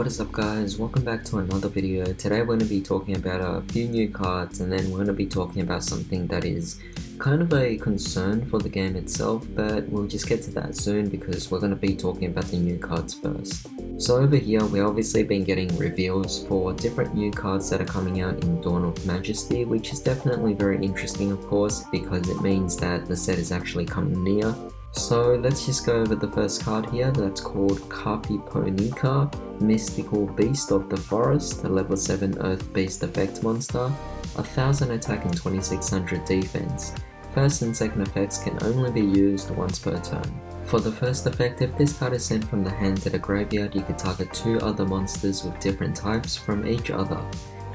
What is up guys, welcome back to another video. Today we're going to be talking about a few new cards, and then we're going to be talking about something that is kind of a concern for the game itself, but we'll just get to that soon because we're going to be talking about the new cards first. So over here we've obviously been getting reveals for different new cards that are coming out in Dawn of Majesty, which is definitely very interesting of course because it means that the set is actually coming near. So let's just go over the first card here, that's called Carpiponica, Mystical Beast of the Forest, a level 7 Earth Beast effect monster, 1000 attack and 2600 defense. First and second effects can only be used once per turn. For the first effect, if this card is sent from the hand to the graveyard, you can target 2 other monsters with different types from each other.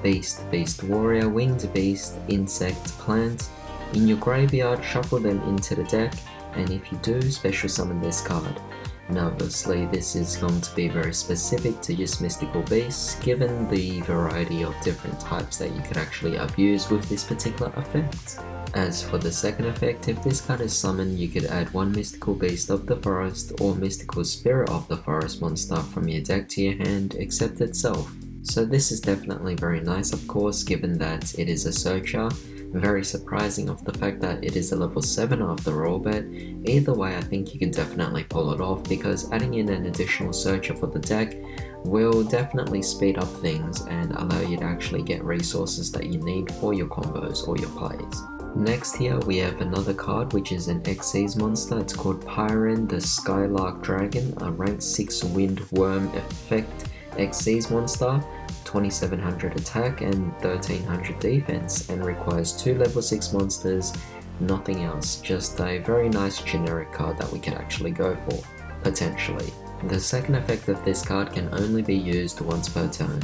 Beast, Beast Warrior, Winged Beast, Insect, Plant. In your graveyard, shuffle them into the deck, and if you do, special summon this card. Now obviously this is going to be very specific to just mystical beasts given the variety of different types that you could actually abuse with this particular effect. As for the second effect, if this card is summoned, you could add 1 mystical beast of the forest or mystical spirit of the forest monster from your deck to your hand except itself. So this is definitely very nice of course given that it is a searcher. Very surprising of the fact that it is a level 7 after all, but either way I think you can definitely pull it off because adding in an additional searcher for the deck will definitely speed up things and allow you to actually get resources that you need for your combos or your plays. Next here we have another card which is an Xyz monster. It's called Pyren the Skylark Dragon, a rank 6 Wind Worm effect Xyz monster, 2700 attack and 1300 defense, and requires 2 level 6 monsters, nothing else. Just a very nice generic card that we can actually go for, potentially. The second effect of this card can only be used once per turn.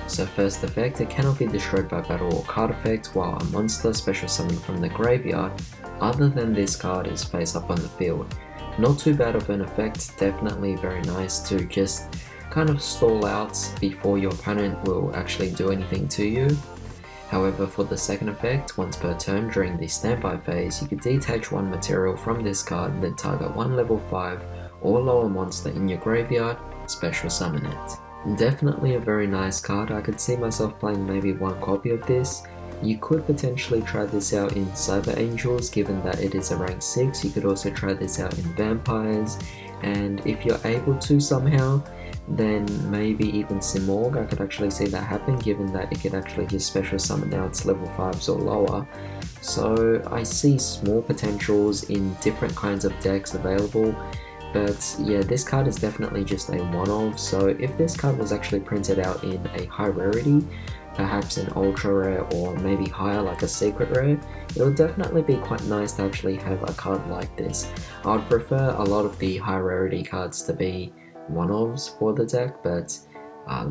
So first effect, it cannot be destroyed by battle or card effect while a monster special summoned from the graveyard other than this card is face up on the field. Not too bad of an effect, definitely very nice to just kind of stall out before your opponent will actually do anything to you. However, for the second effect, once per turn during the standby phase, you can detach 1 material from this card and then target 1 level 5 or lower monster in your graveyard, special summon it. Definitely a very nice card. I could see myself playing maybe 1 copy of this. You could potentially try this out in Cyber Angels given that it is a rank 6. You could also try this out in Vampires, and if you're able to somehow, then maybe even Simorg. I could actually see that happen given that it could actually just special summon out to level 5s or lower. So I see small potentials in different kinds of decks available, but yeah, this card is definitely just a one-off. So if this card was actually printed out in a high rarity, perhaps an ultra rare or maybe higher like a secret rare, it would definitely be quite nice to actually have a card like this. I would prefer a lot of the high rarity cards to be one-offs for the deck, but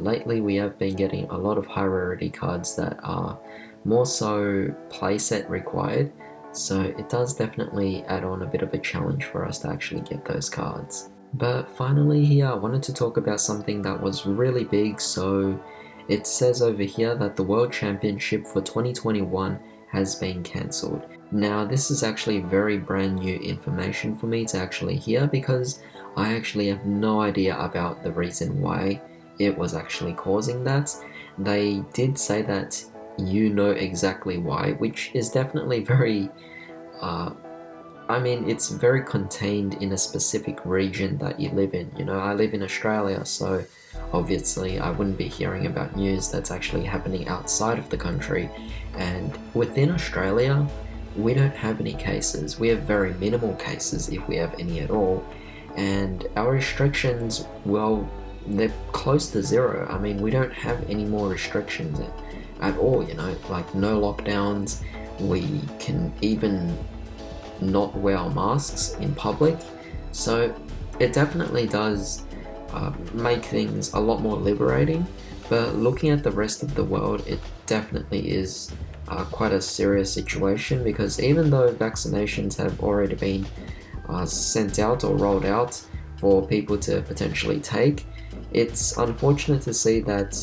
lately we have been getting a lot of high rarity cards that are more so playset required, so it does definitely add on a bit of a challenge for us to actually get those cards. But finally here I wanted to talk about something that was really big. So it says over here that the World Championship for 2021 has been cancelled. Now this is actually very brand new information for me to actually hear because I actually have no idea about the reason why it was actually causing that. They did say that you know exactly why, which is definitely very, I mean it's very contained in a specific region that you live in. You know, I live in Australia, so obviously I wouldn't be hearing about news that's actually happening outside of the country, and within Australia we don't have any cases. We have very minimal cases if we have any at all, and our restrictions, well, they're close to 0. I mean, we don't have any more restrictions at all, you know, like no lockdowns. We can even not wear our masks in public, so it definitely does make things a lot more liberating. But looking at the rest of the world, it definitely is quite a serious situation because even though vaccinations have already been sent out or rolled out for people to potentially take, it's unfortunate to see that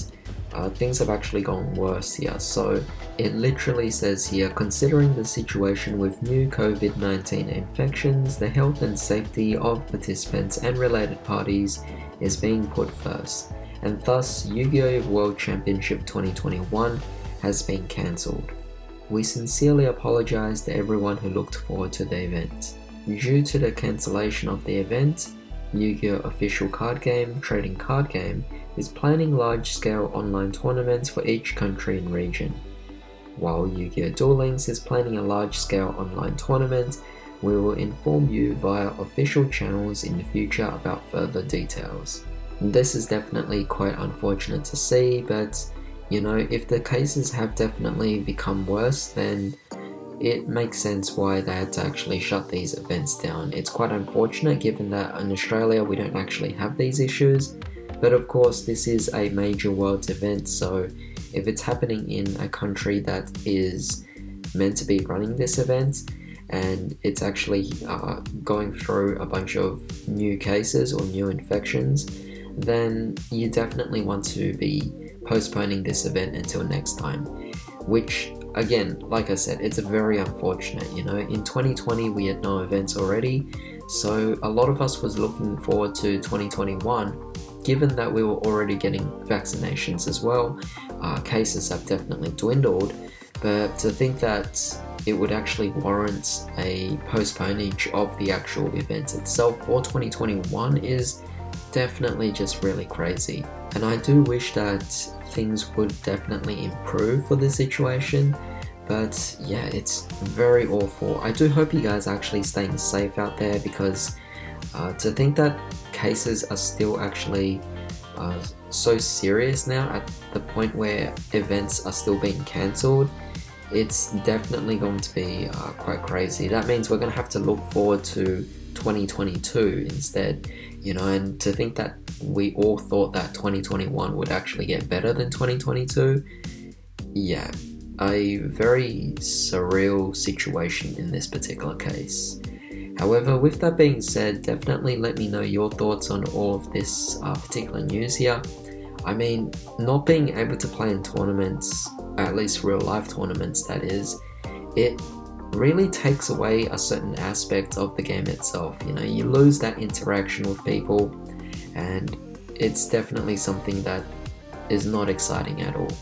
things have actually gone worse here. So it literally says here, considering the situation with new COVID-19 infections, the health and safety of participants and related parties is being put first. and thus Yu-Gi-Oh! World Championship 2021 has been cancelled. We sincerely apologize to everyone who looked forward to the event. Due to the cancellation of the event, Yu-Gi-Oh! Official card game, trading card game, is planning large-scale online tournaments for each country and region. While Yu-Gi-Oh! Duel Links is planning a large-scale online tournament, we will inform you via official channels in the future about further details. This is definitely quite unfortunate to see, but you know, if the cases have definitely become worse, then it makes sense why they had to actually shut these events down. It's quite unfortunate given that in Australia we don't actually have these issues, but of course this is a major world event, so if it's happening in a country that is meant to be running this event and it's actually going through a bunch of new cases or new infections, then you definitely want to be postponing this event until next time, which again, like I said, it's very unfortunate. You know, in 2020 we had no events already, so a lot of us was looking forward to 2021 given that we were already getting vaccinations as well. Cases have definitely dwindled, but to think that it would actually warrant a postponage of the actual event itself for 2021 is definitely just really crazy. And I do wish that things would definitely improve for this situation, but yeah, it's very awful. I do hope you guys are actually staying safe out there, because to think that cases are still actually so serious now at the point where events are still being cancelled, it's definitely going to be quite crazy. That means we're going to have to look forward to 2022 instead, you know, and to think that we all thought that 2021 would actually get better than 2022, yeah, a very surreal situation in this particular case. However, with that being said, definitely let me know your thoughts on all of this particular news here. I mean, not being able to play in tournaments, at least real life tournaments that is, it really takes away a certain aspect of the game itself. You know, you lose that interaction with people, and it's definitely something that is not exciting at all.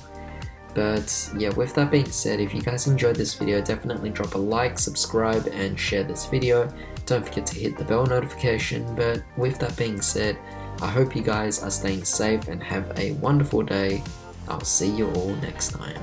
But yeah, with that being said, if you guys enjoyed this video, definitely drop a like, subscribe, and share this video. Don't forget to hit the bell notification. But with that being said, I hope you guys are staying safe and have a wonderful day. I'll see you all next time.